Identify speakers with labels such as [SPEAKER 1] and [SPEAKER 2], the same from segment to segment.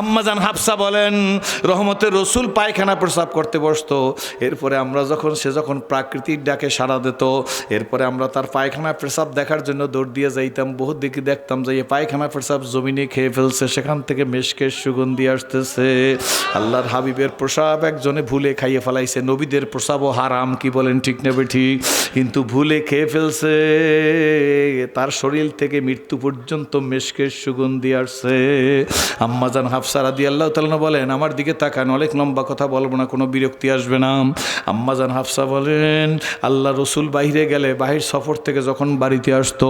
[SPEAKER 1] আম্মাজান হাফসা বলেন রহমতের রসুল পায়খানা প্রস্রাব করতে বসতো, এরপরে আমরা সে যখন প্রাকৃতিক ডাকে সাড়া দিত, এরপরে আমরা তার পায়খানা প্রস্রাব দেখার জন্য দৌড় দিয়ে যাইতাম। বহুত দিকে দেখতাম যে এই পায়খানা প্রস্রাব জমিনে খেয়ে ফেলছে, সেখান থেকে মেশকের সুগন্ধি আসতেছে। আল্লাহর হাবিবের প্রস্রাব একজনে ভুলে খাইয়ে ফেলাইছে। নবীদের প্রস্রাবও হারাম, কি বলেন ঠিক না বেঠিক? কিন্তু ভুলে খেয়ে ফেলছে, তার শরীর থেকে মৃত্যু পর্যন্ত মেশকের সুগন্ধি আসছে। আম্মাজান হাফসা রাদিয়াল্লাহু তাআলা বলেন, আমার দিকে তাকান, অনেক লম্বা কথা বলবো না, কোনো বিরক্তি আসবে না। আম্মাজান হাফসা বলেন আল্লাহ রসুল বাইরে গেলে, বাহির সফর থেকে যখন বাড়িতে আসতো,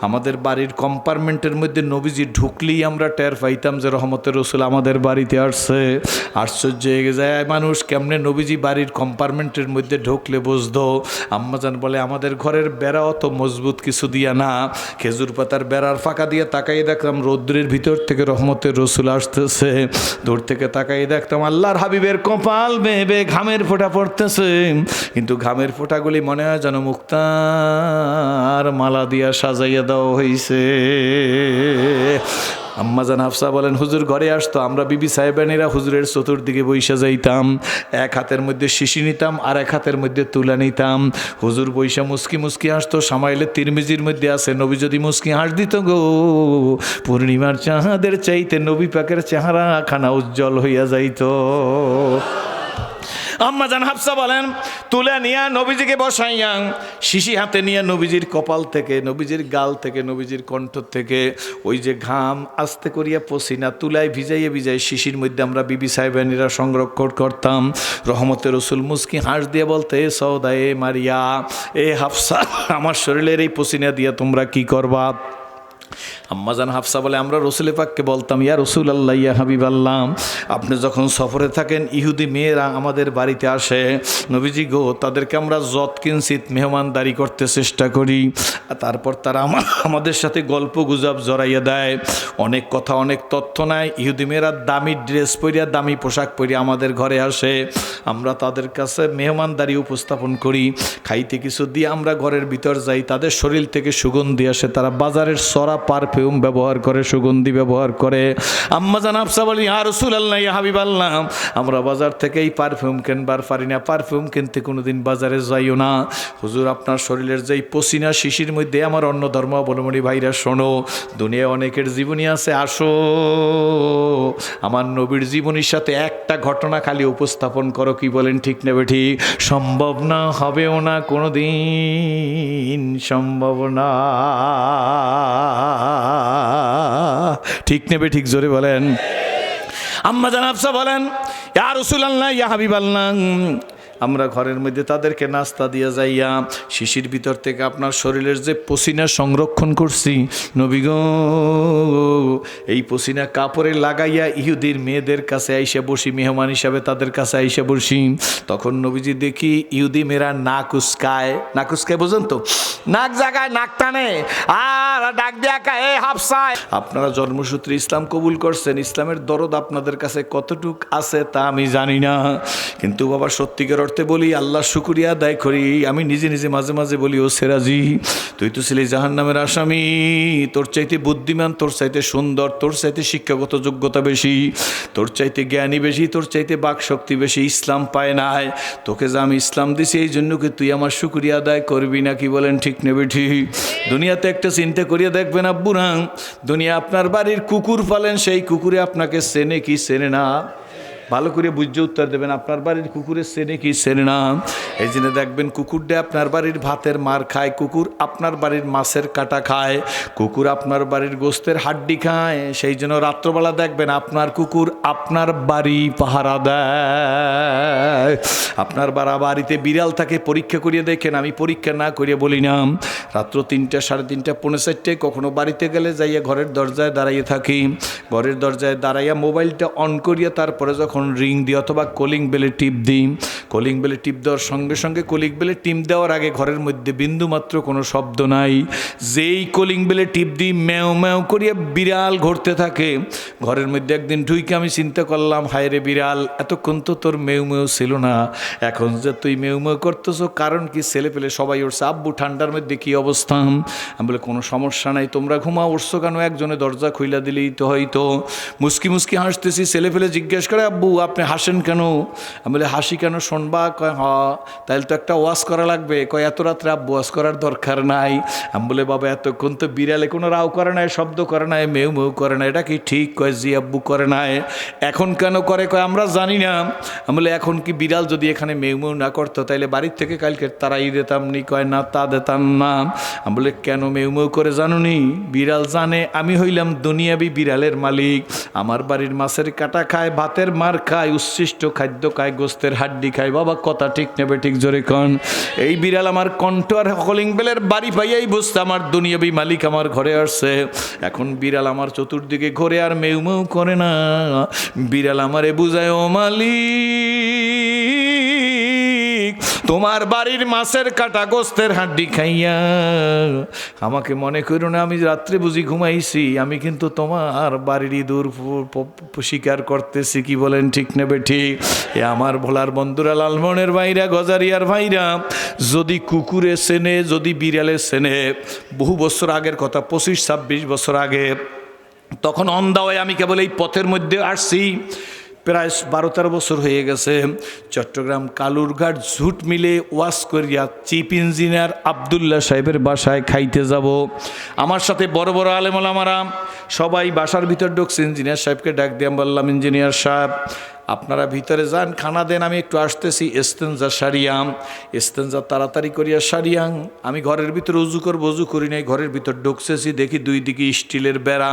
[SPEAKER 1] আমাদের বাড়ির কম্পার্টমেন্টের মধ্যে নবীজি ঢুকলেই আমরা টের পাইতাম যে রহমতের রসুল আমাদের বাড়িতে আসছে। আশ্চর্য হয়ে যায় মানুষ, কেমনে নবীজি বাড়ির কম্পার্টমেন্টের মধ্যে ঢুকলে বুঝতো? আম্মাজান বলে আমাদের ঘরের বেড়া অত মজবুত কিছু দিয়া না, খেজুর পাতার বেড়ার ফাঁকা দিয়ে তাকাই দেখলাম রৌদ্রের ভিতর থেকে রহমতের রসুল আসতেছে। দূর থেকে তাকাই দেখতাম আল্লাহর হাবিবের কপাল বেয়ে বেয়ে ঘামের ফোঁটা পড়তেছে, কিন্তু ঘামের ফোঁটাগুলি মনে হয় যেন মুক্তার মালা দিয়া সাজাইয়া দেওয়া হয়েছে। আম্মাজান হাফসা বলেন হুজুর ঘরে আসতো, আমরা বিবি সাহেবানীরা হুজুরের চতুর্দিকে বইসা যাইতাম, এক হাতের মধ্যে শিশি নিতাম আর এক হাতের মধ্যে তুলা নিতাম। হুজুর বইসা মুস্কি মুস্কি হাসতো, সামাইলে তিরমিজির মধ্যে আছে নবী যদি মুস্কি হাস দিত গো, পূর্ণিমার চাঁদের চাইতে নবী পাকের চেহারা খানা উজ্জ্বল হইয়া যাইত। আম্মাজান হাফসা বলেন তুলে নিয়ে নবীজিকে বসাইয়া, শিশি হাতে নিয়ে নবীজির কপাল থেকে, নবীজির গাল থেকে, নবীজির কণ্ঠ থেকে ওই যে ঘাম আস্তে করিয়া পসিনা তুলায় ভিজাইয়ে শিশির মধ্যে আমরা বিবি সাহেবানীরা সংরক্ষণ করতাম। রহমতের রসুল মুস্কি হাঁস দিয়ে বলতে, এ সওদা, এ মারিয়া, এ হাফসা, আমার শরীরের এই পসিনা দিয়ে তোমরা কি করবা? আম্মাজান হাফসা বলে আমরা রসুল পাককে বলতাম, ইয়া রসুল আল্লাহ, ইয়া হাবিব আল্লাহ, আপনি যখন সফরে থাকেন ইহুদি মেয়েরা আমাদের বাড়িতে আসে, নবীজি গো তাদেরকে আমরা যত কিঞ্চিত মেহমানদারি করতে চেষ্টা করি, তারপর তারা আমাদের সাথে গল্প গুজব জড়াইয়া দেয়, অনেক কথা অনেক তথ্য নেয়। ইহুদি মেয়েরা দামি ড্রেস পরিয়া দামি পোশাক পরিয়া আমাদের ঘরে আসে, আমরা তাদের কাছে মেহমানদারি উপস্থাপন করি, খাইতে কিছু দিয়ে আমরা ঘরের ভিতর যাই, তাদের শরীর থেকে সুগন্ধি আসে, তারা বাজারের সরা পারফিউম ব্যবহার করে, সুগন্ধি ব্যবহার করে। আম্মাজান হাফসা বলি, ইয়া রাসূলুল্লাহ, ইয়া হাবিবাল্লাহ, আমরা বাজার থেকে এই পারফিউম কিনবার পারি না, পারফিউম কিনতে কোনোদিন বাজারে যাইও না। হুজুর আপনার শরীরের যেই পসিনা শিশির মধ্যে, আমার অন্য ধর্মাবলম্বী ভাইরা শোনো, দুনিয়ায় অনেকের জীবনী আছে, আসো আমার নবীর জীবনীর সাথে একটা ঘটনা খালি উপস্থাপন করো, কি বলেন ঠিক না বেঠিক? সম্ভব না, হবেও না, কোনোদিন সম্ভব না, ঠিক নেবে ঠিক? জোরে বলেন। আম্মাজান হাফসা বলেন, ইয়া রাসূলুল্লাহ, ইয়া হাবিবাল্লাহ, আমরা ঘরের মধ্যে তাদেরকে নাস্তা দিয়ে যাইয়া শিশির ভিতর থেকে আপনার শরীরের যে পসিনা সংরক্ষণ করছি, নবী গো এই পসিনা কাপড়ে লাগাইয়া ইহুদির মেয়েদের কাছে আইসা বসি, মেহমান হিসাবে তাদের কাছে আইসা বসি, তখন নবীজি দেখি ইহুদি মেয়েরা নাক উস্কায়, নাক উস্কায় বোঝেন তো, নাক জাগায়, নাক টানে আর ডাক দিয়া কায়, এ হাফসা, আপনারা জন্মসূত্রে ইসলাম কবুল করছেন, ইসলামের দরদ আপনাদের কাছে কতটুক আছে তা আমি জানি না, কিন্তু বাবা সত্যিকার অর্থে বলি আল্লাহ শুকরিয়া আদায় করি। আমি নিজে নিজে মাঝে মাঝে বলি, ও সেরাজি, তুই তো ছিলি জাহান্নামের আসামি, তোর চাইতে বুদ্ধিমান, তোর চাইতে সুন্দর, তোর চাইতে শিক্ষাগত যোগ্যতা বেশি, তোর চাইতে জ্ঞানী বেশি, তোর চাইতে বাক শক্তি বেশি, ইসলাম পায় নাই, তোকে যে আমি ইসলাম দিছি এই জন্য কি তুই আমার শুকরিয়া আদায় করবি না? কি বলেন ঠিক নেবে ঠিক? দুনিয়াতে একটা চিন্তা করিয়া দেখবেন আব্বুরা, দুনিয়া আপনার বাড়ির কুকুর পালেন, সেই কুকুরে আপনাকে চেনে কি চেনে না? ভালো করে বুঝে উত্তর দেবেন, আপনার বাড়ির কুকুরের চেনে কি চেনে না? এই জন্য দেখবেন কুকুরটা আপনার বাড়ির ভাতের মার খায়, কুকুর আপনার বাড়ির মাছের কাটা খায়, কুকুর আপনার বাড়ির গোস্তের হাড্ডি খায়, সেই জন্য রাত্রবেলা দেখবেন আপনার কুকুর আপনার বাড়ি পাহারা দেয়। আপনার বাড়িতে বিড়াল থাকে, পরীক্ষা করিয়ে দেখেন, আমি পরীক্ষা না করিয়ে বলি না, রাত্র 3টা, 3:30, 4:30 কখনো বাড়িতে গেলে যাইয়া ঘরের দরজায় দাঁড়াইয়ে থাকি, ঘরের দরজায় দাঁড়াইয়া মোবাইলটা অন করিয়া তারপরে যখন যখন রিং দিই অথবা কলিং বেলে টিপ দিই, কলিং বেলে টিপ দেওয়ার সঙ্গে সঙ্গে কলিং বেলে টিপ দেওয়ার আগে ঘরের মধ্যে বিন্দুমাত্র কোনো শব্দ নাই। যেই কলিং বেলে টিপ দিই ম্যাও ম্যাও করিয়া বিড়াল ঘুরতে থাকে। ঘরের মধ্যে একদিন ঢুইকে আমি চিন্তা করলাম, হায় রে বিড়াল, এতক্ষণ তো তোর মেউ মেউ ছিল না, এখন যে তুই মেউ মেউ করতেছো কারণ কি? ছেলে পেলে সবাই উঠছে, আব্বু ঠান্ডার মধ্যে কী অবস্থা? আমি বলে কোনো সমস্যা নাই, তোমরা ঘুমা, উঠছো কেন? একজনে দরজা খুইলা দিলেই তো হয়তো। মুস্কি মুস্কি হাসতেছি, ছেলে পেলে জিজ্ঞেস করে, আব্বু আপনি হাসেন কেন? আমি বলে হাসি কেন শুনবা? কয় হ, তাহলে তো একটা ওয়াজ করা লাগবে। কয় এত রাত্রে আব্বু ওয়াজ করার দরকার নাই। আমি বলে বাবা এতক্ষণ তো বিড়ালে কোনো রাও করে নাই, শব্দ করে নাই, মেউ মেউ করে না, এটা কি ঠিক? কয় জি আব্বু করে নাই। এখন কেন করে? কয় আমরা জানি না। আমি বলে এখন কি বিড়াল যদি এখানে মেউ মেউ না করতো তাইলে বাড়ির থেকে কালকে তারাই দিতাম নি? কয় না তা দিতাম না। আমি বলে কেন মেউ মেউ করে জানো নি? বিড়াল জানে আমি হইলাম দুনিয়াবি বিড়ালের মালিক। আমার বাড়ির মাছের কাটা খায়, ভাতের মার খায়, উচ্ছিষ্ট খাদ্য খায়, গোস্তের হাড্ডি খায়। বাবা কথা ঠিক নেবে ঠিক জোরে কন। এই বিড়াল আমার কণ্ঠ আর কলিং বেলের বাড়ি পাইয়াই বুঝতে আমার দুনিয়াবি মালিক আমার ঘরে আসছে। এখন বিড়াল আমার চতুর্দিকে ঘরে আর মেউ মেউ করে না। বিড়াল আমারে বুঝায়, ও মালিক তোমার বাড়ির মাছের কাটা গোস্তের হাড্ডি খাইয়া আমাকে মনে করো না আমি রাত্রে বুঝি ঘুমাইছি, আমি কিন্তু তোমার বাড়ির ইঁদুর শিকার করতেছি। কি বলেন ঠিক নেবে ঠিক? এ আমার ভোলার বন্ধুরা, লালমনের ভাইরা, গজারিয়ার ভাইরা, যদি কুকুরে চেনে, যদি বিড়ালে চেনে, বহু বছর আগের কথা, 25-26 বছর আগে, তখন অন্ধা হয়ে আমি কেবল এই পথের মধ্যে আসছি। প্রায় 12-13 বছর হয়ে গেছে। চট্টগ্রাম কালুরঘাট ঝুট মিলে ওয়াশ করিয়া চিফ ইঞ্জিনিয়ার আবদুল্লাহ সাহেবের বাসায় খাইতে যাব। আমার সাথে বড় বড় আলেম ওলামারা সবাই বাসার ভিতর ঢুকছে। ইঞ্জিনিয়ার সাহেবকে ডাক দিয়ে বললাম, ইঞ্জিনিয়ার সাহেব আপনারা ভিতরে যান, খানা দেন, আমি একটু আসতেছি। ইস্তেঞ্জা সারিয়াম, ইস্তেঞ্জা তাড়াতাড়ি করিয়া সারিয়াং। আমি ঘরের ভিতরে উজু করবো, উজু করি নাই, ঘরের ভিতর ঢুকতেছি, দেখি দুই দিকে স্টিলের বেড়া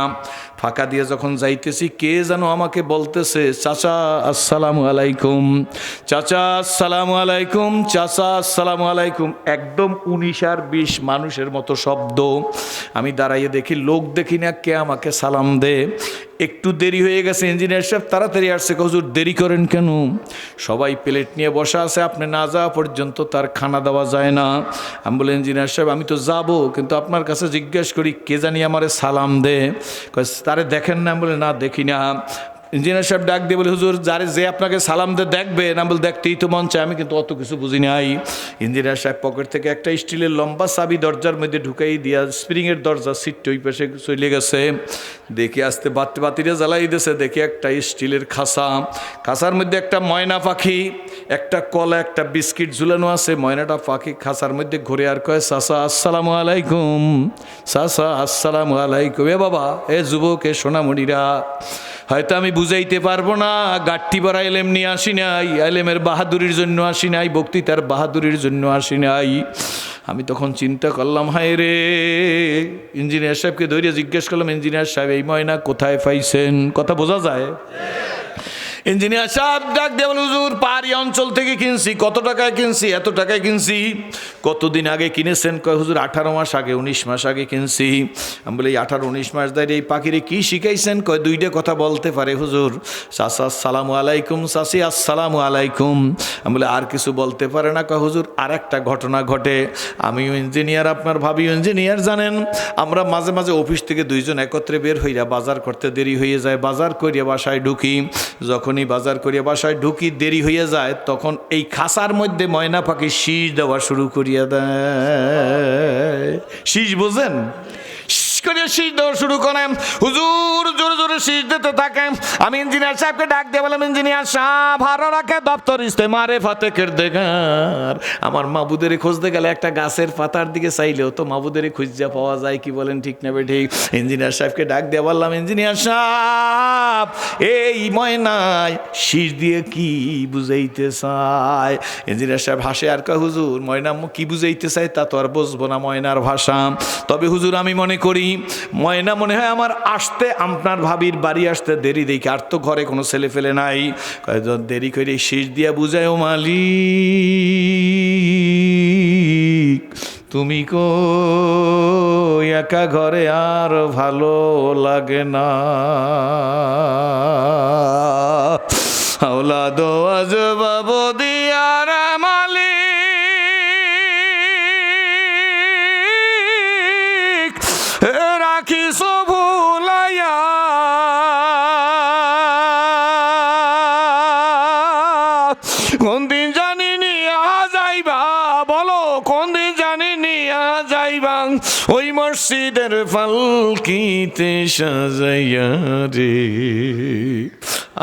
[SPEAKER 1] ফাঁকা দিয়ে যখন যাইতেছি, কে যেন আমাকে বলতেছে, চাচা আসসালামু আলাইকুম, চাচা আসসালামু আলাইকুম, চাচা আসসালামু আলাইকুম। একদম 19 আর 20 মানুষের মতো শব্দ। আমি দাঁড়াইয়ে দেখি, লোক দেখি না, কে আমাকে সালাম দে। একটু দেরি হয়ে গেছে, ইঞ্জিনিয়ার সাহেব তাড়াতাড়ি আসছে। হুজুর দেরি করেন কেন? সবাই প্লেট নিয়ে বসা আছে, আপনি না যাওয়া পর্যন্ত তার খানা দেওয়া যায় না। আমি বলে, ইঞ্জিনিয়ার সাহেব আমি তো যাব, কিন্তু আপনার কাছে জিজ্ঞেস করি কে জানি আমারে সালাম দে। তারে দেখেন না? আমি বলে না দেখি না। ইঞ্জিনিয়ার সাহেব ডাক দিয়ে বলে, হুজুর যারে যে আপনাকে সালাম দিয়ে দেখবে না? বলে দেখতেই তো মন চায়, আমি কিন্তু অত কিছু বুঝি নাই। ইঞ্জিনিয়ার সাহেব পকেট থেকে একটা স্টিলের লম্বা চাবি দরজার মধ্যে ঢুকাই দিয়া, স্প্রিংয়ের দরজা সিট ওই পাশে চলে গেছে। দেখি আসতে বাতিরে জ্বালাই দিয়েছে, দেখি একটা স্টিলের খাঁচা, খাঁচার মধ্যে একটা ময়না পাখি, একটা কলা, একটা বিস্কিট ঝুলানো আছে। ময়নাটা পাখি খাঁচার মধ্যে ঘুরে আর কয়, চাচা আসসালামু আলাইকুম, চাচা আসসালামু আলাইকুম। এ বাবা, এ যুবক, এ সোনামণিরা, হয়তো আমি বুঝাইতে পারবো না, গাঠটি ভরা এলেম নিয়ে আসি নাই, এলেমের বাহাদুরির জন্য আসি নাই, বক্তৃতার বাহাদুরির জন্য আসি নাই। আমি তখন চিন্তা করলাম, হায় রে। ইঞ্জিনিয়ার সাহেবকে ধরিয়ে জিজ্ঞেস করলাম, ইঞ্জিনিয়ার সাহেব এই ময়না কোথায় পাইছেন? কথা বোঝা যায়? ইঞ্জিনিয়ার সাহেব ডাক দিয়ে বলে, হুজুর পাহাড়ি অঞ্চল থেকে কিনছি। কত টাকায় কিনছি? এত টাকায় কিনছি। কতদিন আগে কিনেছেন? কয় হুজুর 18 মাস আগে, 19 মাস আগে কিনছি। আমি বলি 18-19 মাস ধরে এই পাখিরে কি শিখাইছেন? কয় দুইটা কথা বলতে পারে হুজুর, চাচা আসসালামু আলাইকুম, চাচি আসসালামু আলাইকুম। আমি বলি আর কিছু বলতে পারে না? কয় হুজুর আর একটা ঘটনা ঘটে। আমিও ইঞ্জিনিয়ার, আপনার ভাবিও ইঞ্জিনিয়ার, জানেন আমরা মাঝে মাঝে অফিস থেকে দুইজন একত্রে বের হইয়া বাজার করতে দেরি হয়ে যায়। বাজার করিয়া বাসায় ঢুকি, যখনই বাজার করিয়া বাসায় ঢুকি দেরি হয়ে যায়, তখন এই খাঁচার মধ্যে ময়না পাখি শীষ দেওয়া শুরু করিয়া দেয়। শীষ বোঝেন? করে শীষ দেওয়া শুরু করেন। হুজুর জোরে জোরে শীষ দিতে থাকেন। আমি ইঞ্জিনিয়ার সাহেবকে ডাক দিয়ে বললাম, ইঞ্জিনিয়ার সাহেব ভালো রাখে দপ্তর ইস্তেমারে ফাতেকের দেখার। আমার মাবুদের খুঁজতে গেলে একটা গাছের পাতার দিকে চাইলেও তো মাবুদের খুঁজা পাওয়া যায়। কি বলেন ঠিক নেবে ঠিক? ইঞ্জিনিয়ার সাহেবকে ডাক দিয়ে বললাম, ইঞ্জিনিয়ার সাহেব এই ময়নায় শীষ দিয়ে কি বুঝাইতে চায়? ইঞ্জিনিয়ার সাহেব হাসে আর কয়, হুজুর ময়না কি বুঝাইতে চায় তা তো আর বুঝবো না ময়নার ভাষা। তবে হুজুর আমি মনে করি ময়না মনে হয় আমার আসতে, আপনার ভাবির বাড়ি আসতে দেরি দেখি, আর তো ঘরে কোনো ছেলে ফেলে নাই। দেরি করে শীষ দিয়া বুঝায়, ও মালিক তুমি কো একা ঘরে আর ভালো লাগে না। औलाद अजबाब दियार मालिक राखिस भुलाइया কোন দিন জানি নিয়া যাইবা বলো কোন দিন জানি নিয়া যাইবা ওই মসজিদের পালকিতে সাজাইয়া রে।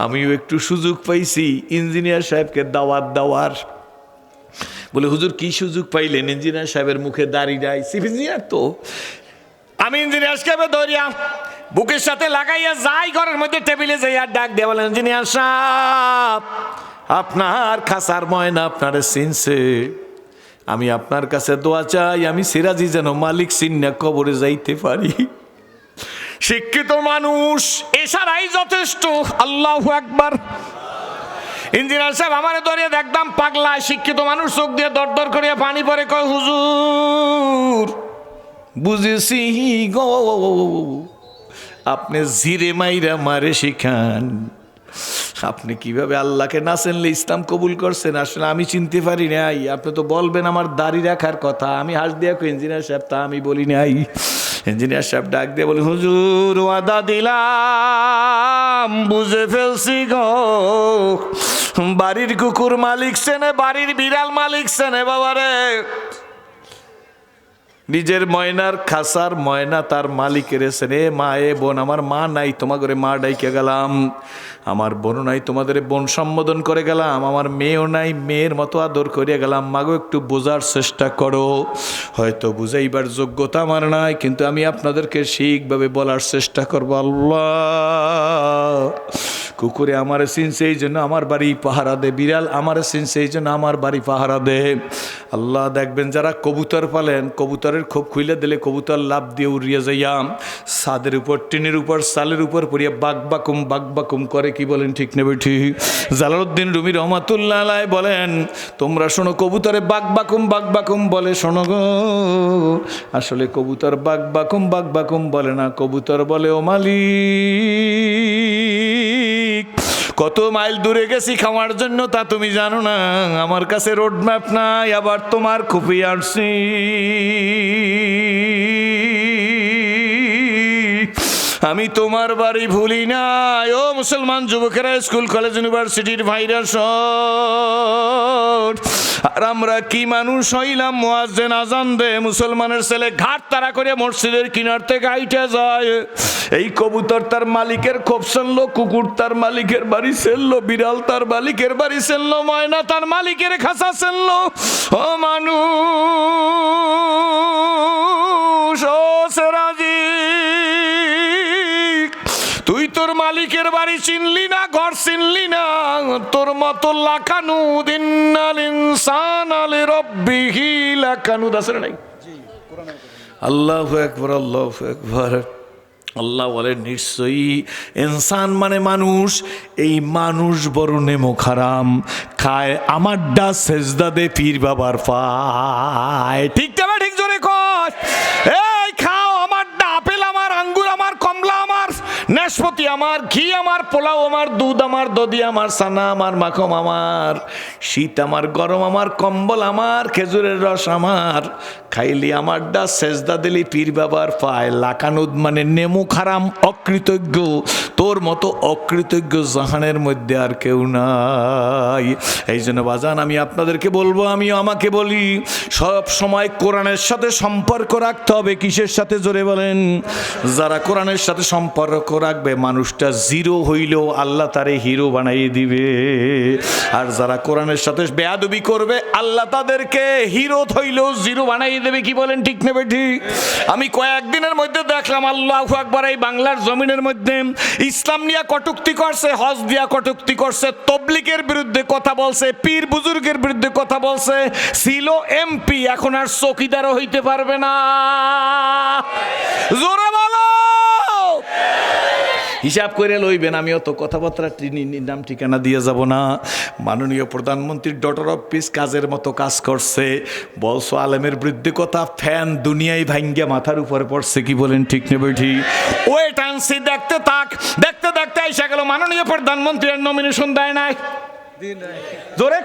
[SPEAKER 1] আমিও একটু সুযোগ পাইছি ইঞ্জিনিয়ার সাহেবকে দাওয়াত দেওয়ার। বলে হুজুর কি সুযোগ পাইলেন? ইঞ্জিনিয়ার সাহেবের মুখে দাড়ি নাই, চিফ ইঞ্জিনিয়ার তো। আমি ইঞ্জিনিয়ার সাহেবে ধরিয়া বুকের সাথে লাগাইয়া যাই ঘরের মধ্যে টেবিলে যাইয়া ডাক দিয়ে বলেন, ইঞ্জিনিয়ার সাহেব আপনার খাসার ময়না আপনারে চিনছে, আমি আপনার কাছে দোয়া চাই আমি সিরাজি যেন মালিক চিন্না কবরে যাইতে পারি। শিক্ষিত মানুষ এছাড়াই যথেষ্ট। আল্লাহু আকবার। ইঞ্জিনিয়ার সাহেব আমারে ধরিয়ে দেখতাম পাগলা, শিক্ষিত মানুষ চোখ দিয়ে দর দর করিয়া পানি পরে কয়, হুজুর বুঝেছি গো আপনি জিরে মাইরা মারে শিখান, আপনি কিভাবে আল্লাহকে না চিনলে ইসলাম কবুল করছেন আসলে আমি চিনতে পারি নাই। আপনি তো বলবেন আমার দাড়ি রাখার কথা। আমি হাস দিয়া ইঞ্জিনিয়ার সাহেব তা আমি বলি নাই। ইঞ্জিনিয়ার সাহেব ডাক দিয়ে বলি, হুজুর ওয়াদা দিলাম বুঝে ফেলছি গো, বাড়ির কুকুর মালিক চেনে, বাড়ির বিড়াল মালিক চেনে বাবারে। নিজের ময়নার খাসার ময়না তার মালিকের চেনে। মা এ বোন, আমার মা নাই তোমাদের মা ডাইকে গেলাম, আমার বোন নাই তোমাদের বোন সম্বোধন করে গেলাম, আমার মেয়েও নাই মেয়ের মতো আদর করিয়া গেলাম। মাগো একটু বোঝার চেষ্টা করো, হয়তো বুঝাইবার যোগ্যতা আমার নাই কিন্তু আমি আপনাদেরকে ঠিকভাবে বলার চেষ্টা করবো। আল্লাহ কুকুরে আমার চিনছে এই জন্য আমার বাড়ি পাহারা দে, বিড়াল আমার চিনছে এই জন্য আমার বাড়ি পাহারা দে। আল্লাহ দেখবেন যারা কবুতর পালেন, কবুতরের খোপ খুইলে দিলে কবুতর লাভ দিয়ে উড়িয়ে যাইয়া ছাদের উপর টিনের উপর চালের উপর পড়িয়া বাকবাকুম করে, কি বলেন ঠিক নেবে ঠিক? জালালউদ্দিন রুমি রহমাতুল্লাহ আলাইহি বলেন, তোমরা শোনো কবুতরে বাকবাকুম বলে, শোনো গো আসলে কবুতর বাকবাকুম বলে না, কবুতর বলে ও মালিক কত মাইল দূরে গেছি খাওয়ার জন্য তা তুমি জানো না, আমার কাছে রোড ম্যাপ নাই, আবার তোমার খুপি আসছি। আমি তোমার বাড়ি ভুলি না। ও মুসলমান যুবকেরা, স্কুল কলেজ ইউনিভার্সিটির ভাইরা সব, আর আমরা কি মানুষ হইলাম, মুয়াজ্জিন আজান দে, মুসলমানের ছেলে ঘাট তারা করে মসজিদের কিনার থেকে আইটা যায়। এই কবুতর তার মালিকের খোপ চললো, কুকুর তার মালিকের বাড়ি চললো, বিড়াল তার মালিকের বাড়ি চললো, ময়না তার মালিকের খাঁচা চললো। ও মানুষ, ও সেরাজি, তুই তোর মালিকের বাড়ি চিনলি না, ঘর চিনলি না, তোর মতো লাকানুদ ইন্নাল ইনসানা লিরাব্বিহি লাকানুদ আছে না নাই? আল্লাহু আকবার, আল্লাহু আকবার। আল্লাহ বলে নিশ্চয়ই ইনসান মানে মানুষ, এই মানুষ বড় নেমো খারাম, খায় আমার ডা সেজদা দে পীর বাবার পায়। ঠিক তবে ঠিক জোরে কর, এই খাও আমার ডা, আপেল আমার, আঙ্গুর আমার, কমলা আমার, নাশপাতি আমার, ঘি আমার, পোলাও আমার, দুধ আমার, দধি আমার, সানা আমার, মাখন আমার, শীত আমার, গরম আমার, কম্বল আমার, খেজুরের রস আমার, খাইলি আমার ডা সেজদা দিলি পীর বাবার পায়। লাকানুদ মানে নেমু খারাম, অকৃতজ্ঞ, তোর মতো অকৃতজ্ঞ জাহানের মধ্যে আর কেউ নাই। এই জন্য বাজান আমি আপনাদেরকে বলবো, আমিও আমাকে বলি, সব সময় কোরআনের সাথে সম্পর্ক রাখতে হবে। কিসের সাথে জোরে বলেন? যারা কোরআনের সাথে সম্পর্ক রাখবে মানুষটা জিরো হইলেও আল্লাহ তারে হিরো বানাইয়ে দিবে, আর যারা কোরআনের সাথে বেয়াদবি করবে আল্লাহ তাদেরকে হিরো হইলেও জিরো বানাইয়ে দেবে। কি বলেন ঠিক নেবে ঠিক? আমি কয়েকদিনের মধ্যে দেখলাম, আল্লাহু আকবার, এই বাংলার জমিনের মধ্যে ইসলাম নিয়ে কটূক্তি করছে, হজ দিয়া কটূক্তি করছে, তবলিগের বিরুদ্ধে কথা বলছে, পীর বুজুর্গের বিরুদ্ধে কথা বলছে, ছিল এমপি, এখন আর চৌকিদারও হইতে পারবে না। জোরে বলো, হিসাব করে লইবেন। আমি অত কথাবার্তা নাম ঠিকানা দিয়ে যাব না। মাননীয় প্রধানমন্ত্রীর ডটার অফ পিস কাজের মতো কাজ করছে, বলছো আলেমের বিরুদ্ধে কথা, ফ্যান দুনিয়ায় ভাঙ্গিয়া মাথার উপরে পড়ছে। কি বলেন ঠিক নেবে ঠিক? ওয়েট অ্যান্ড সি, দেখতে থাক, দেখতে দেখতে আইসা গেল, মাননীয় প্রধানমন্ত্রীর নমিনেশন দেয় নাই। জোরে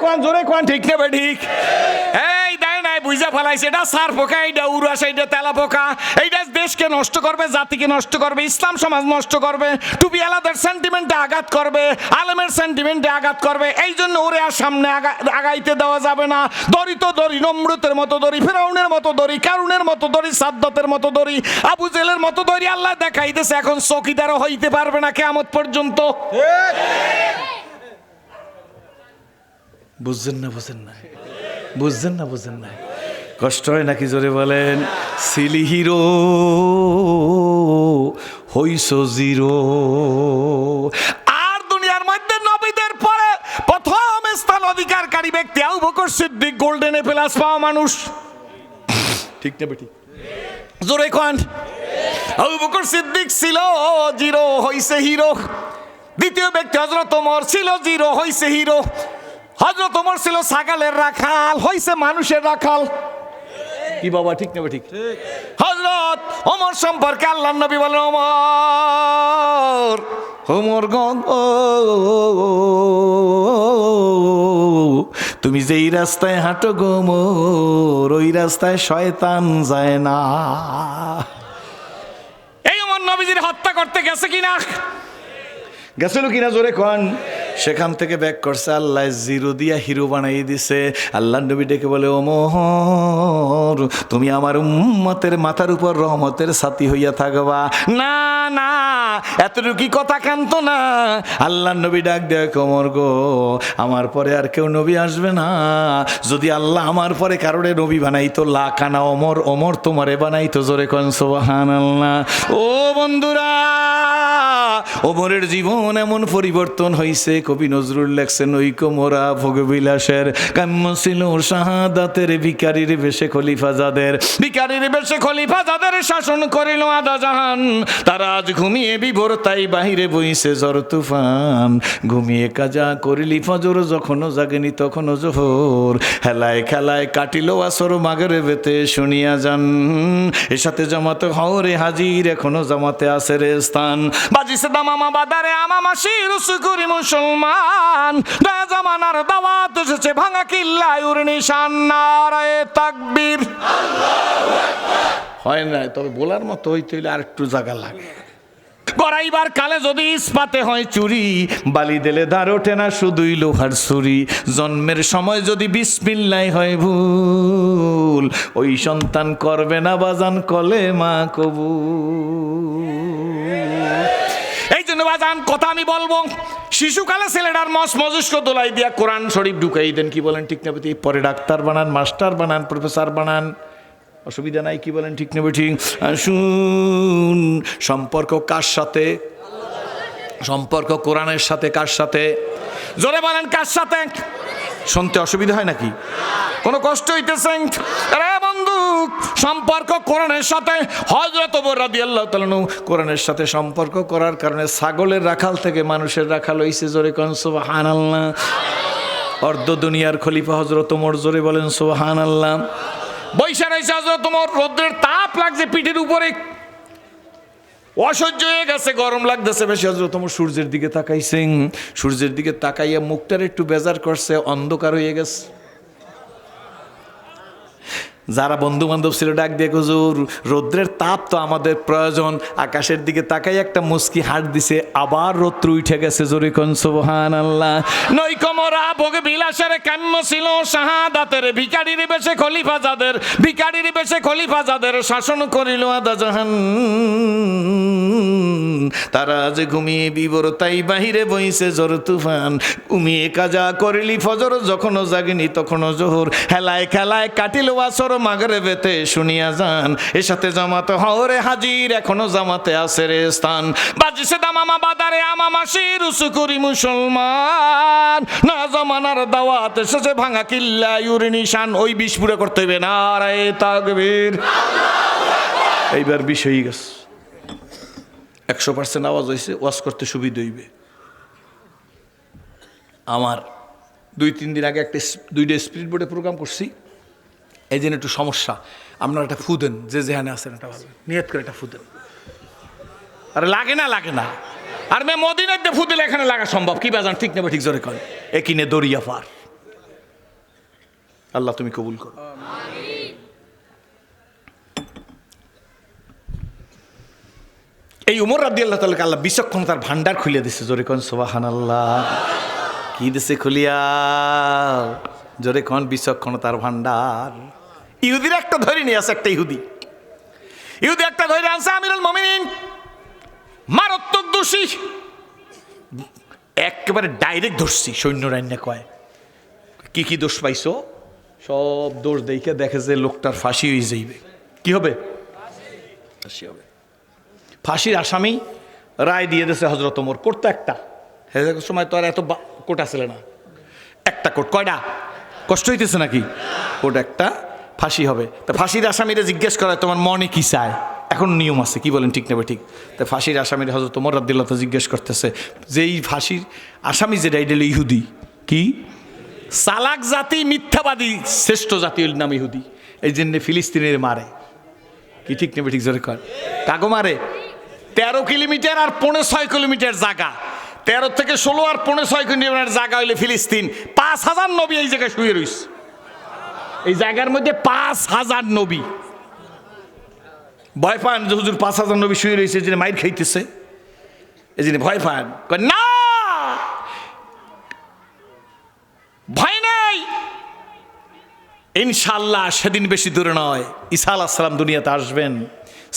[SPEAKER 1] কোন ঠিক নেবে ঠিক? এই দেয় নাই, বুঝা ফেলাইছে। এটা সার পোকা, এইটা উড়াস, এইটা তেলা পোকা। এইটা দেশকে নষ্ট করবে, জাতিকে নষ্ট করবে, ইসলাম সমাজ নষ্ট করবে, টুপি আলাদার সেন্টিমেন্টে আঘাত করবে, আলেমের সেন্টিমেন্টে আঘাত করবে। এই জন্য ওরে আর সামনে আগাইতে দেওয়া যাবে না। দড়ি তো দড়ি, নমরুতের মতো দড়ি, ফেরাউনের মতো দড়ি, কারুনের মতো দড়ি, সাদ্দাতের মতো দড়ি, আবু জেলের মতো দড়ি আল্লাহ দেখাইতেছে। এখন চৌকিদারও হইতে পারবে না কিয়ামত পর্যন্ত। বুঝছেন না? কষ্ট হয় নাকি? জোরে বলেন। সিলি হিরো হইস জিরো। আর দুনিয়ার মধ্যে নবীদের পরে প্রথম স্থান অধিকারকারী ব্যক্তি Abu Bakr Siddiq, golden plus পাওয়া মানুষ। ঠিক না বেটি? জোরে কোন। আবু বকর সিদ্দিক ছিল জিরো, হইছে হিরো। দ্বিতীয় ব্যক্তি হযরত ওমর, ছিল জিরো, হইছে হিরো। হযরত ওমর ছিল ছাগলের রাখাল, হইছে মানুষের রাখাল। কি বাবা, ঠিক না ঠিক? হযরত ওমর সম্পর্কে আল্লাহর নবী বলেন, ওমর গো, তুমি যেই রাস্তায় হাঁটো গো ওমর, ওই রাস্তায় শয়তান যায় না। এই ওমর নবীজির হত্যা করতে গেছে কিনা? গেছিল কিনা? জোরে কোন। সেখান থেকে ব্যাক করছে, আল্লাহ জিরো দিয়া হিরো বানাই দিছে। আল্লাহ নবী ডেকে বলে, ওমর তুমি আমার উম্মতের মাথার উপর রহমতের ছাতি হইয়া থাকবা। না না, এতটুকু কথা কান্ত না। আল্লাহ নবী ডাক দেয়, ওমর গো, আমার পরে আর কেউ নবী আসবে না। যদি আল্লাহ আমার পরে কারণে নবী বানাইতো, লাকানা ওমর, ওমর তোমারে বানাইতো। জোরে কোন সুবহানাল্লাহ। ও বন্ধুরা, ওমরের জীবন এমন পরিবর্তন হয়েছে, কবি নজরুল লেখছেন, ঐক্য মোরা ভোগবিলাসের কাম্য ছিল শাহাদাতের, ভিখারির বেশে খলিফা যাদের, ভিখারির বেশে খলিফা যাদের শাসন করিল আধা জাহান। তারা আজ ঘুমিয়ে বিভোর, তাই বাহিরে বইছে ঝড় তুফান। ঘুমিয়ে কাজা করিলি ফজর, যখনও জাগেনি তখনও জোহর। হেলায় খেলায় কাটিল আসর, মাগরিবেতে শুনিয়া যান। এর সাথে জামাতে হরে হাজির, এখনো জামাতে আছে রে স্থান। বাজিছে দামামা বাদারে আমামা শিরুসু করি মুসলমান। নয়া জামানার দাওয়াত এসেছে, ভাঙা কিল্লায় উর নিশান। নারায়ে তাকবীর। হয় না, তবে বলার মতো হইতে হইলে আর একটু জায়গা লাগে। গড়াইবার কালে যদি ইস্পাতে হয় চুরি, বালি দিলে ধার ওঠে না, শুধুই লোহার ছুরি। জন্মের সময় যদি বিসমিল্লাহ হয় ভুল, ওই সন্তান করবে না বাজান কলেমা কবুল। এই জন্য বাজান কথা আমি বলবো, শিশুকালে ছেলেটার মস্তিষ্ক দোলাই দিয়া কোরআন শরীফ ঢুকাই দেন। কি বলেন, ঠিক না? পরে ডাক্তার বানান, মাস্টার বানান, প্রফেসর বানান, অসুবিধা নাই। কি বলেন, ঠিক না? ঠিক। শুন, সম্পর্ক কার সাথে? সম্পর্ক কোরআনের সাথে। কার সাথে? জোরে বলেন, কার সাথে? শুনতে অসুবিধা হয় নাকি? কোনো কষ্ট হইতেছে? আরে বন্ধু, সম্পর্ক কোরআনের সাথে। হযরত ওমর রাদিয়াল্লাহু তাআলা আনহু কোরআনের সাথে সম্পর্ক করার কারণে ছাগলের রাখাল থেকে মানুষের রাখাল হইছে। জোরে কোন সুবহানাল্লাহ। অর্ধ দুনিয়ার খলিফা হযরত ওমর, জোরে বলেন সুবহানাল্লাহ। বৈশা রয়েছে হযরত ওমর, রৌদ্রের তাপ লাগছে পিঠের উপরে, অসহ্য হয়ে গেছে, গরম লাগতেছে বেশি। হযরত ওমর সূর্যের দিকে তাকাইছেন, সূর্যের দিকে তাকাইয়া মুখটার একটু বেজার করছে, অন্ধকার হয়ে গেছে। যারা বন্ধু বান্ধব ছিল ডাক দিয়ে, হুজুর রৌদ্রের তাপ তো আমাদের প্রয়োজন। আকাশের দিকে তাকাই একটা মুস্কি হাট দিছে, আবার রৌদ্র উঠে গেছে। জোরে কোন সুবহানাল্লাহ। নৈকমরা ভোগ বিলাসের কাম্য ছিল শাহাদাতের, ভিখারির বেশে খলিফা যাদের, ভিখারির বেশে খলিফা যাদের শাসন করিল আধা জাহান। তারা আজ ঘুমিয়ে বিবর, তাই বাহিরে বইছে ঝড় তুফান। ঘুমিয়ে কাজা করিলি ফজর, যখনও জাগেনি তখনও জোহর। হেলায় খেলায় কাটিল আসর, মাগরিবেতে শুনিয়া যান। এর সাথে জামাতে হরে হাজির, এখনো জামাতে আছে রে স্থান। বাজিছে দামামা বাদারে আমামা শিরুসু করি মুসলমান। না জামানার দাওয়াত এসেছে, ভাঙা কিল্লায় উর নিশান। ওই বিষ পুরা করতে হইবে। নারায়ে তাকবীর। এইবার বিষ হয়ে গেছে, 100% আওয়াজ হয়েছে, ওয়াজ করতে সুবিধা হইবে। আমার 2-3 দিন আগে দুইটা স্পিরিট বোর্ডে প্রোগ্রাম করছি, এই জন্য একটু সমস্যা। আপনারা একটা ফু দেন, যে যেখানে আছেন একটা ভালো নিয়ত করে একটা ফু দেন। আরে লাগে না, লাগে না, আর মে মদিনাতে ফু দিলে এখানে লাগা সম্ভব কি বাজান ঠিক নেবে ঠিক জোরে করে এ কিনে দরিয়া পার। আল্লাহ তুমি কবুল করো। এই উমর রাদিয়াল্লাহু তাআলা আল্লাহ বিচক্ষণতার ভান্ডার খুলে দিছে, জোরে কোন সুবহানাল্লাহ। কি দিছে খুলিয়া? জোরে কোন বিচক্ষণতার ভান্ডার। ইহুদির একটা ধরে নিয়ে আছে, একটা ইহুদি একটা ধরে আনছে আমিরুল মুমিনিন, মারাত্মক দোষী, একেবারে ডাইরেক্ট ধরছি। সৈন্য রান্না কয় কি কি দোষ পাইছো? সব দোষ দেখে দেখে যে লোকটার ফাঁসি হয়ে যাইবে। কি হবে? ফাঁসি হবে। ফাঁসির আসামি রায় দিয়ে দিয়েছে হযরত ওমর। কোট তো একটা, সময় তো আর এত কোট আসলে না, একটা কোট। কয়টা? কষ্ট হইতেছে নাকি? কোট একটা, ফাঁসি হবে। তা ফাঁসির আসামিরা জিজ্ঞেস করে তোমার মনে কি চায়? এখন নিয়ম আছে, কি বলেন ঠিক নেবে ঠিক? তা ফাঁসির আসামিরা হযরত ওমর রাদিয়াল্লাহু তাআলা জিজ্ঞেস করতেছে যে এই ফাঁসির আসামি যেটা এটা ইহুদি, কি চালাক জাতি, মিথ্যাবাদী শ্রেষ্ঠ জাতি নাম ইহুদি, এই জন্য ফিলিস্তিনের মারে। কি ঠিক নেবে ঠিক জোরে কর? কাগো মারে 13 কিলোমিটার আর 6.5 কিলোমিটার জায়গা, 13 থেকে 16 আর 6.5 কিলোমিটার জায়গা হইলে ফিলিস্তিন। 5000 নবী এই জায়গায় শুয়ে রইছে। এই জায়গার মধ্যে 5000 নবী। ভয় পান যে হুজুর 5000 নবী শুয়ে রয়েছে, এই জন্য মাইর খাইতেছে, এই জন্য ভয় পান। না, ভয় নাই, ইনশাআল্লাহ সেদিন বেশি দূরে নয়, ঈসা আলাইহিস সালাম দুনিয়াতে আসবেন।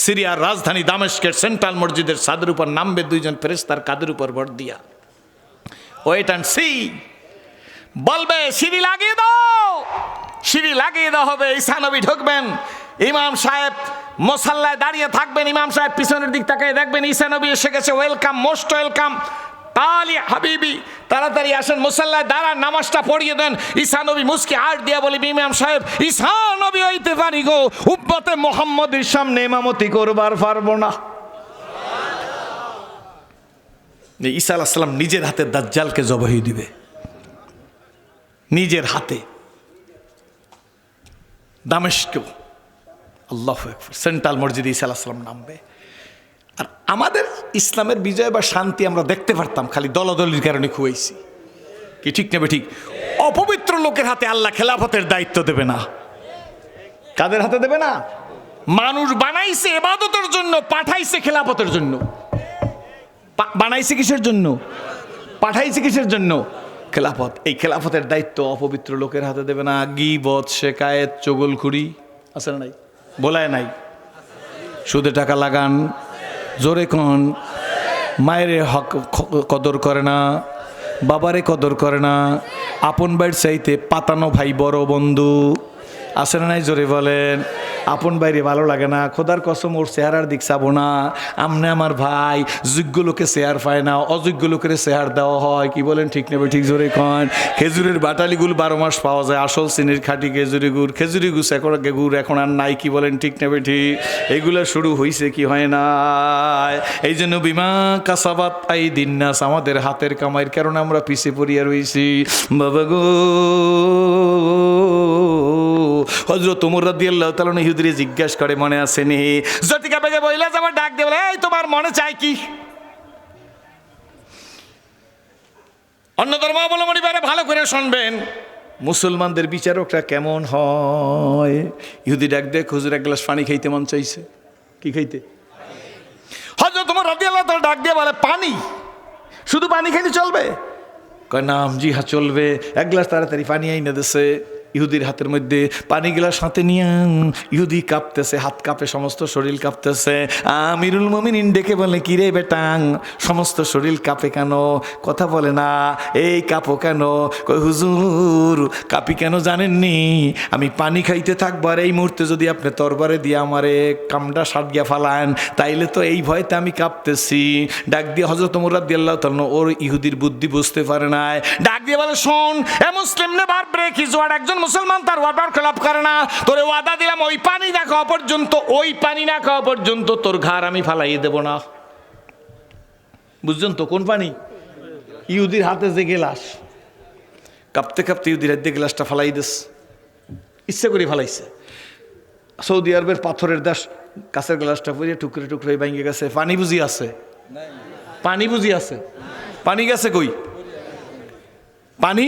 [SPEAKER 1] সিরিয়ার রাজধানী দামেস্কের সেন্ট্রাল মসজিদের ছাদের উপর নামবে দুইজন ফেরেশতার কাঁধের উপর ভর দিয়া। ওয়েট অ্যান্ড সি, বলবে সিঁড়ি লাগিয়ে দাও, সিঁড়ি লাগিয়ে দেওয়া হবে। ঈসা নবী ঢুকবেন, ইমাম সাহেব মুসাল্লায় দাঁড়িয়ে থাকবেন, ইমাম সাহেব পিছনের দিক তাকিয়ে দেখবেন ঈসা নবী এসে গেছে। ওয়েলকাম, মোস্ট ওয়েলকাম, তালি হাবিবি, তাড়াতাড়ি আসেন, মুসাল্লায় দাঁড়ান, নামাজটা পড়িয়ে দেন। ঈসা নবী মুস্কি হাত দিয়া বলি, ইমাম সাহেব ঈসা নবী হইতে পারি গো, উম্মতে মুহাম্মদের সামনে ইমামতি করবার পারবো না। ঈসা আলাইহিস সালাম নিজের হাতে দাজ্জালকে জবাই দিবে, নিজের হাতে। দামেস্ক, আল্লাহু আকবার, সেন্ট্রাল মসজিদে ঈসা আলাইহিস সালাম নামবে। আর আমাদের ইসলামের বিজয় বা শান্তি আমরা দেখতে পারতাম, খালি দলাদলির কারণে খুয়াইছি। কি ঠিক নেবে ঠিক? অপবিত্র লোকের হাতে আল্লাহ খেলাফতের দায়িত্ব দেবে না। কাদের হাতে দেবে না? মানুষ বানাইছে ইবাদতের জন্য, পাঠাইছে খেলাফতের জন্য। বানাইছে কিসের জন্য? পাঠাইছে কিসের জন্য? খেলাফত। এই খেলাফতের দায়িত্ব অপবিত্র লোকের হাতে দেবে না। গীবত, শিকায়েত, চগলখুরি আছে না নাই? বলায় নাই? সুদে টাকা লাগান, জোরে কোন, মায়ের হক কদর করে না, বাবারে কদর করে না, আপন ভাইয়ের চাইতে পাতানো ভাই বড় বন্ধু আছে না নাই? জোরে বলেন। আপন বাইরে ভালো লাগে না, খোদার কসম ওর চেহারার দিক চাবো না। আমনে আমার ভাই, যোগ্য লোকে চেহার পায় না, অযোগ্য লোকের চেহার দেওয়া হয়। কি বলেন ঠিক নেবে ঠিক? জোরে কন। খেজুরের বাটালিগুলো 12 মাস পাওয়া যায়, আসল চিনির খাঁটি খেজুরি গুড়। খেজুরি গুড় এখন আর নাই। কি বলেন ঠিক নেবে ঠিক? এগুলো শুরু হয়েছে কি হয় না? এই জন্য বিমা কাসাবাত আইদিন নাস, আমাদের হাতের কামাইয়ের কারণে আমরা পিছে পড়িয়া রয়েছি। বাবা গো, হযরত ওমর রাদিয়াল্লাহু তাআলা ইহুদিরে জিজ্ঞাসা করে, মনে আছে নি? জটিকা বেগে বইলা যাবার ডাক দিয়ে বলে, এই তোমার মনে চাই কি? অন্য ধর্মাবলম্বী ভালো করে শুনবেন, মুসলমানদের বিচারকরা কেমন হয়। ইহুদি ডাক দিয়ে, হুজুর এক গ্লাস পানি খাইতে মন চাইছে। কি খাইতে? হযরত ওমর রাদিয়াল্লাহু তাআলা ডাক দিয়ে বলে, পানি? শুধু পানি খাইলে চলবে? কয় নাম, জি হ্যাঁ চলবে। এক গ্লাস তাড়াতাড়ি পানি আইনা দিছে। ইহুদির হাতের মধ্যে পানি গ্লাস হাতে নিয়ে ইহুদি কাঁপতেছে, হাত কাঁপে, সমস্ত শরীর কাঁপতেছে। আমিরুল মুমিনিন ডেকে বলে, কিরে বেটাং, সমস্ত শরীর কাঁপে কেন? কথা বলে না, এই কাঁপো কেন? কই হুজুর কাঁপি কেন জানেননি? আমি পানি খাইতে থাকবো, আর এই মুহূর্তে যদি আপনি তরবারে দিয়ে আমারে কামড়া সাটিয়া ফালান, তাইলে তো এই ভয়তে আমি কাঁপতেছি। ডাক দিয়ে হযরত ওমর রাদিয়াল্লাহু তাআলা ওর ইহুদির বুদ্ধি বুঝতে পারে নাই। ডাক দিয়ে বলে, শোন, এ মুসলিম নেভার ব্রেক হিজ ওয়ার্ড, একজন মুসলমান তার ওয়াদার খেলাপ করে না। তোরে ওয়াদা দিলাম, ওই পানি না খাওয়া পর্যন্ত, ওই পানি না খাওয়া পর্যন্ত তোর ঘাড় আমি ফালাইয়ে দেব না। বুঝছেন তো কোন পানি? ইহুদির হাতে যে গেলাস, কাঁপতে কাঁপতে ইহুদির হাতে গ্লাসটা ফালাই দিস, ইচ্ছা করে ফালাইছে। সৌদি আরবের পাথরের দেশ, কাছের গ্লাসটা পরে টুকরে টুকরে ভেঙে গেছে। পানি বুঝি আছে? পানি বুঝি আছে? পানি গেছে কই? পানি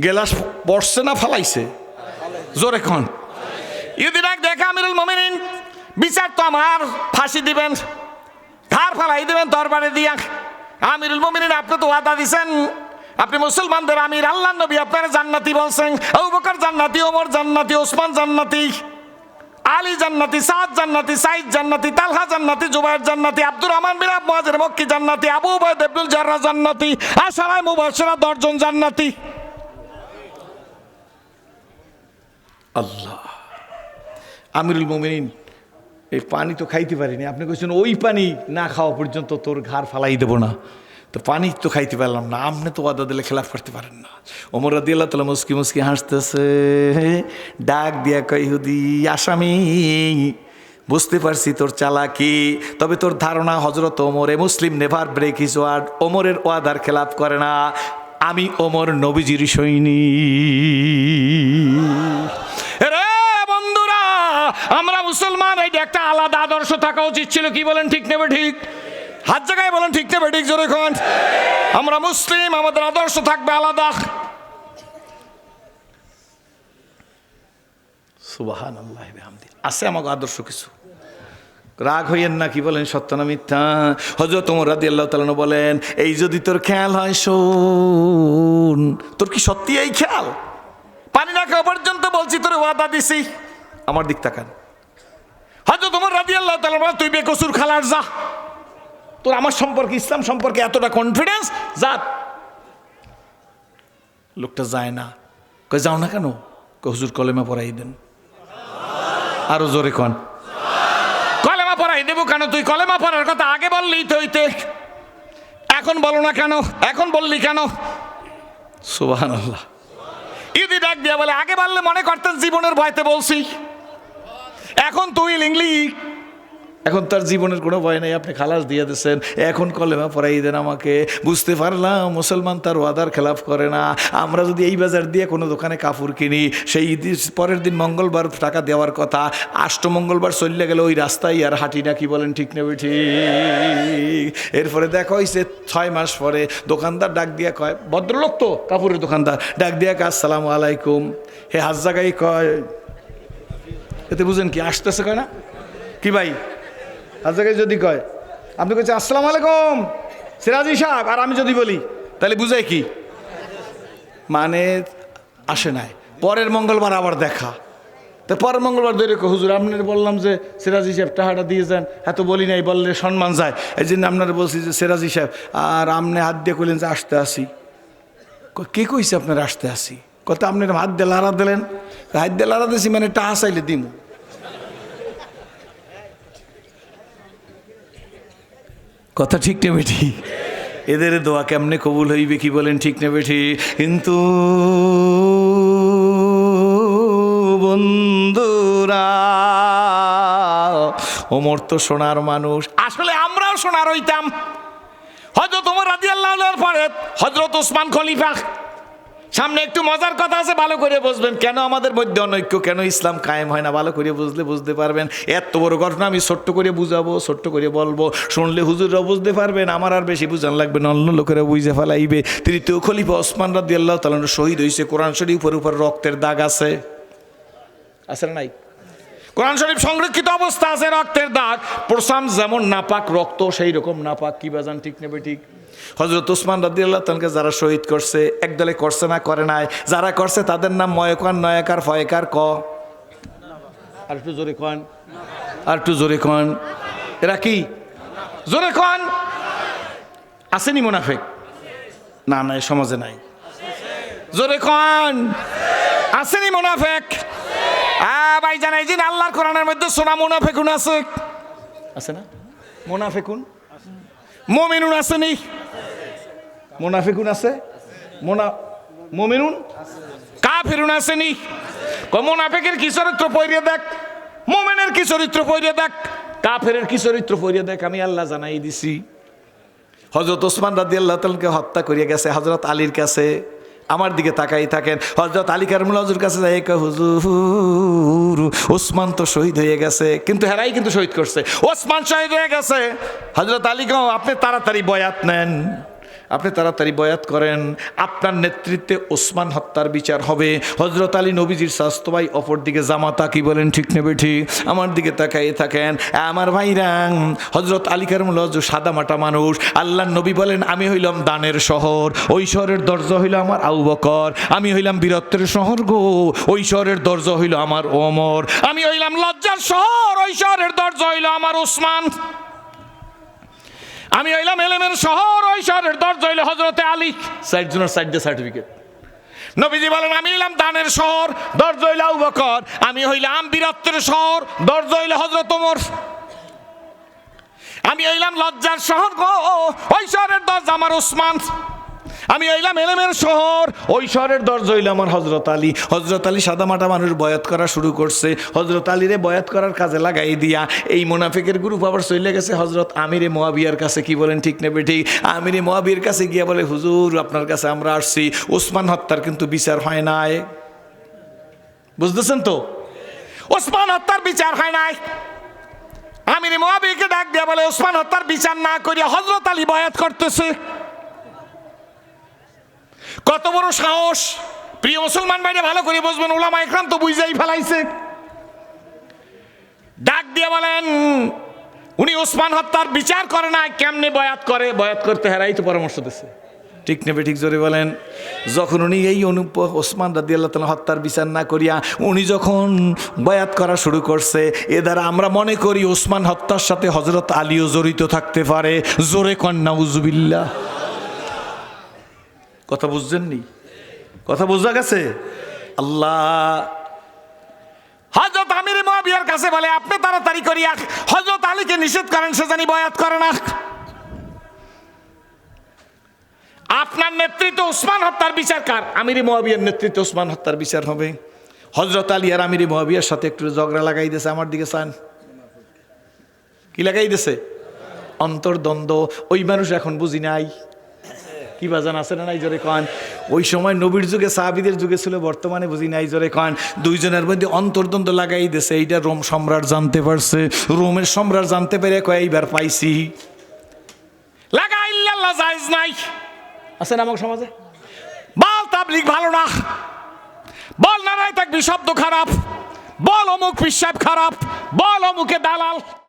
[SPEAKER 1] গেলাস পড়ছে না ফালাইছে? জোরে কোন। ইহুদি ডাক দেখে আমিরুল মুমিনিন, বিচার তো আমার, ফাঁসি দিবেন, ঘাড় ফালাই দিবেন দরবারে দিয়া। আমিরুল মুমিনিন, আপনি তো ওয়াদা দিছেন, আপনি মুসলমানদের আমির, আল্লাহর নবী আপনারা জান্নাতি বলছেন। আবু বকর জান্নাতি, ওমর জান্নাতি, ওসমান জান্নাতি, আলী জান্নাতি, সাদ জান্নাতি, সাইদ জান্নাতি, তালহা জান্নাতি, জুবাইর জান্নাতি, আব্দুর রহমান বিন মুয়াজির মক্কি জান্নাতি, আবু উবাইদা ইবনুল জাররাহ জান্নাতি, আশারায়ে মুবাশশিরা 10 জন জান্নাতি। আল্লাহ। আমিরুল মুমিনিন, এই পানি তো খাইতে পারিনি, আপনি কইছেন ওই পানি না খাওয়া পর্যন্ত তোর ঘাড় ফালাই দেবো না, তো পানি তো খাইতে পারলাম না, আপনি তো ওয়াদা দিলে খেলাফ করতে পারেন না। ওমর রাদিয়াল্লাহু তাআলা মুস্কি মুস্কি হাসতেছে, ডাক দিয়া কয়, ইহুদি আসামি, বুঝতে পারছি তোর চালাকি, তবে তোর ধারণা হযরত ওমর মুসলিম নেভার ব্রেক হিজ ওয়ার্ড, ওমরের ওয়াদার খেলাফ করে না। আমি ওমর নবীজির সৈনিক। রে বন্ধুরা, আমরা মুসলমান, এইটা একটা আলাদা আদর্শ থাকা উচিত ছিল। কি বলেন, ঠিক নেবে ঠিক? হাত জায়গায় বলেন, ঠিক নেবে ঠিক? জোরে কোন। আমরা মুসলিম, আমাদের আদর্শ থাকবে আলাদা। সুবহানাল্লাহ বিহামদি। আছে আমাকে আদর্শ কিছু, রাগ হইয়েন না। কি বলেন, সত্য না মিথ্যা? হযরত ওমর রাদিয়াল্লাহু তাআলা বলেন, এই যদি তোর খেয়াল হয়, শোন, তোর কি সত্যি এই খেয়াল? পানি না খাওয়া পর্যন্ত বলছি, তোর ওয়াদা দিছি। আমার দিক তাকান। হযরত ওমর রাদিয়াল্লাহু তাআলা বলেন, তুই বেকসুর খালার যা, তোর আমার সম্পর্কে, ইসলাম সম্পর্কে এতটা কনফিডেন্স, যা। লোকটা যায় না। কই যাও না কেন? হুজুর কলেমা পড়াই দেন। আরো জোরে কোন। কলেমা পড়াই দেবো কেন? তুই কলেমা পড়ার কথা আগে বললি তো, হইতে, এখন বলো না কেন? এখন বললি কেন? সুবহানাল্লাহ। ইহুদি ডাক দিয়া বলে, আগে বললে মনে করতেন জীবনের ভয়তে বলছি, এখন তুই লিংলি, এখন তার জীবনের কোনো ভয় নেই, আপনি খালাস দিয়ে দিচ্ছেন, এখন কলেমা পড়াই দেন আমাকে। বুঝতে পারলাম মুসলমান তার ওয়াদার খেলাফ করে না। আমরা যদি এই বাজার দিয়ে কোনো দোকানে কাপড় কিনি, সেই পরের দিন মঙ্গলবার টাকা দেওয়ার কথা, মঙ্গলবার চললে গেলে ওই রাস্তায় আর হাঁটি না। কি বলেন, ঠিক নেবে ঠিক? এরপরে দেখা হয়েছে 6 মাস পরে দোকানদার ডাক দিয়া কয়, ভদ্রলোক তো কাপড়ের দোকানদার, ডাক দিয়া কয়, আসসালামু আলাইকুম। হে হাজ জায়গায় কয়, এতে বুঝেন কি আসতেছে? কয় না কি ভাই? আজকে যদি কয়, আপনি কইছে আসসালামু আলাইকুম সিরাজি সাহেব, আর আমি যদি বলি, তাহলে বুঝাই কি? মানে আসে নাই। পরের মঙ্গলবার আবার দেখা, তো পরের মঙ্গলবার ধরে হুজুর আপনার বললাম যে সিরাজি সাহেব টাকাটা দিয়ে যান, এত বলি নাই, বললে সম্মান যায়, এই জন্য আপনারা বলছি যে সিরাজি সাহেব, আর আপনি হাত দিয়ে কইলেন যে আসতে আসি। কে কইছে আপনার আসতে আসি? কত আপনার হাত দিয়ে লাড়া দিলেন? হাত দিয়ে লাড়া দিয়েছি মানে টাকা চাইলে দিমু। কথা ঠিক নেবে ঠিক? এদের দোয়া কেমনে কবুল হইবে? কি বলেন, ঠিক নেবে ঠিক? কিন্তু বন্ধুরা, ওমর তো সোনার মানুষ, আসলে আমরাও সোনার হইতাম। হযরত ওমর রাদিয়াল্লাহু আনহুর পরে হযরত ওসমান খলিফা। সামনে একটু মজার কথা আছে, ভালো করে বুঝবেন কেন আমাদের মধ্যে অনৈক্য, কেন ইসলাম কায়েম হয় না। ভালো করে বুঝলে বুঝতে পারবেন। এত বড় ঘটনা আমি ছোট্ট করে বুঝাবো, ছোট্ট করে বলবো, শুনলে হুজুররাও বুঝতে পারবেন, আমার আর বেশি বুঝান লাগবে না, অন্য লোকেরা বুঝে ফেলাইবে। তৃতীয় খলিফা ওসমান রাদিয়াল্লাহু তাআলা শহীদ হয়েছে। কোরআন শরীফের উপর রক্তের দাগ আছে, আছে না নাই? কোরআন শরীফ সংরক্ষিত অবস্থা আছে, রক্তের দাগ। প্রসাম যেমন নাপাক, রক্ত সেই রকম নাপাক। কি বাজান, ঠিক নেবে ঠিক? হযরত ওসমান রাদিয়াল্লাহু তাআলাকে যারা শহীদ করছে, একদলে করছে না করে নাই? যারা করছে তাদের নাম ময়কার, নয়কার, ফয়কার, ক আর একটু জোরে কন, আর একটু জোরে কন। এরা কি? জোরে কন। আসেনি মুনাফিক? না না, সমাজে নাই। জোরে কন, আসেনি মুনাফিক? ভাই জানাই যে আল্লাহর কোরআনের মধ্যে সোনা মুনাফিকুন আছে, আছে না? মুনাফিকুন, মুমিনুন আসেনি? মুনাফিকুন আছে, মুমিনুন, কাফিরুন আসেনি? মুনাফিকের কি চরিত্র পড়িয়ে দেখ, মুমিনের কি চরিত্র পড়িয়ে দেখ, কাফেরের কি চরিত্র পড়িয়ে দেখ, আমি আল্লাহ জানাই দিছি। হযরত ওসমান রাদিয়াল্লাহু তাআলাকে হত্যা করিয়া গেছে হযরত আলীর কাছে, আমার দিকে তাকাই থাকেন। হযরত আলী কারমুল্লাহ হুজুর কাছে যাই, হুজুর ওসমান তো শহীদ হয়ে গেছে, কিন্তু হেরাই কিন্তু শহীদ করছে, ওসমান শহীদ হয়ে গেছে। হযরত আলী কও আপনি তাড়াতাড়ি বয়াত নেন, আপনি তাড়াতাড়ি বয়াত করেন, আপনার নেতৃত্বে ওসমান হত্যার বিচার হবে। হযরত আলী নবীজির স্বাস্থ্য ভাই, অপর দিকে জামাতা, কি বলেন ঠিক নেবে ঠিক? আমার দিকে তাকাই থাকেন আমার ভাইরা। হযরত আলী কারমুল্লাহ হুজুর সাদা মাটা মানুষ, আল্লাহর নবী বলেন আমি হইলাম দানের শহর, ওই শহরের দরজা হইল আমার আবু বকর। আমি হইলাম বীরত্বের শহর গো, ওই শহরের দরজা হইল আমার ওমর। আমি হইলাম লজ্জার শহর, ওই শহরের দরজা হইল আমার ওসমান। আমি হইলাম এলেমের শহর, ওই শহরের দরজা হইল হযরতে আলী। সাইড জনের সাইডে সার্টিফিকেট। নবীজি বলেন আমি হইলাম দানের শহর, দরজা হইল আবু বকর। আমি হইলাম বীরত্বের শহর, দরজা হইল হযরত ওমর। আমি হইলাম লজ্জার শহর গো, ওই শহরের দরজা আমার ওসমান। আমি হইলাম এলেমের শহর, ওই শহরের দরজা হইল আমার হযরত আলী। হযরত আলী সাদামাটা মানুষ বয়াত করা শুরু করছে। হযরত আলীরে বয়াত করার কাজে লাগাই দিয়া এই মুনাফিকের গ্রুপ আবার চলে গেছে হযরত আমিরে মুয়াবিয়ার কাছে, কি বলেন ঠিক নেবে ঠিক? আমিরে মুয়াবিয়ার কাছে গিয়া বলে হুজুর আপনার কাছে আমরা আসছি, ওসমান হত্যার কিন্তু বিচার হয় নাই। বুঝতেছেন তো? ওসমান হত্যার বিচার হয় নাই। আমিরে মুয়াবিয়াকে ডাক দিয়া বলে ওসমান হত্যার বিচার না করিয়া হযরত আলী বয়াত করতেছে। কত বড় সাহস! প্রিয় মুসলমান ভাইরা ভালো করে বুঝবেন, উলামা ইকরাম তো বুঝাই ফেলাইছে। ডাক দিয়ে বলেন উনি ওসমান হত্যার বিচার করে না, কেমনে বয়াত করে? বয়াত করতে হেরাই তো পরামর্শ দিচ্ছে, ঠিক নেবে ঠিক? জোরে বলেন। যখন উনি এই ওসমান রাদিয়াল্লাহু তাআলা হত্যার বিচার না করিয়া উনি যখন বয়াত করা শুরু করছে, এ দ্বারা আমরা মনে করি ওসমান হত্যার সাথে হযরত আলীও জড়িত থাকতে পারে। জোরে কন নাউজুবিল্লাহ। কথা বুঝছেন নি? কথা বোঝা গেছে? আল্লাহ হযরত আমির মুয়াবিয়ার কাছে বলে আপনি তাড়াতাড়ি করিয়া হযরত আলীকে নিষেধ করেন, সে জানি বয়াত করে না। আপনার নেতৃত্বে ওসমান হত্যার বিচার কার? আমির মুয়াবিয়ার নেতৃত্বে ওসমান হত্যার বিচার হবে। হযরত আলী আর আমির মুয়াবিয়ার সাথে একটু ঝগড়া লাগাই দিয়েছে। আমার দিকে চান, কি লাগাই দিয়েছে? অন্তর্দ্বন্দ্ব। ওই মানুষ এখন বুঝি নাই, কি বাজান আছে না নাই? জোরে কন। ওই সময় নবীর যুগে সাহাবীদের যুগে ছিল, বর্তমানে বুঝি নাই। জোরে কন। দুইজনের মধ্যে অন্তর্দ্বন্দ্ব লাগাই দিয়েছে। এইটা রোম সম্রাট জানতে পারছে। রোমের সম্রাট জানতে পেরে কয় এইবার পাইছি। লাগা ইল্লাল্লাহ জায়েজ নাই। আছে না আমার সমাজে? বল তাবলীগ ভালো না, বল নারায়ে তাকবীর শব্দ খারাপ, বল অমুক পিশাব খারাপ, বল অমুকে দালাল।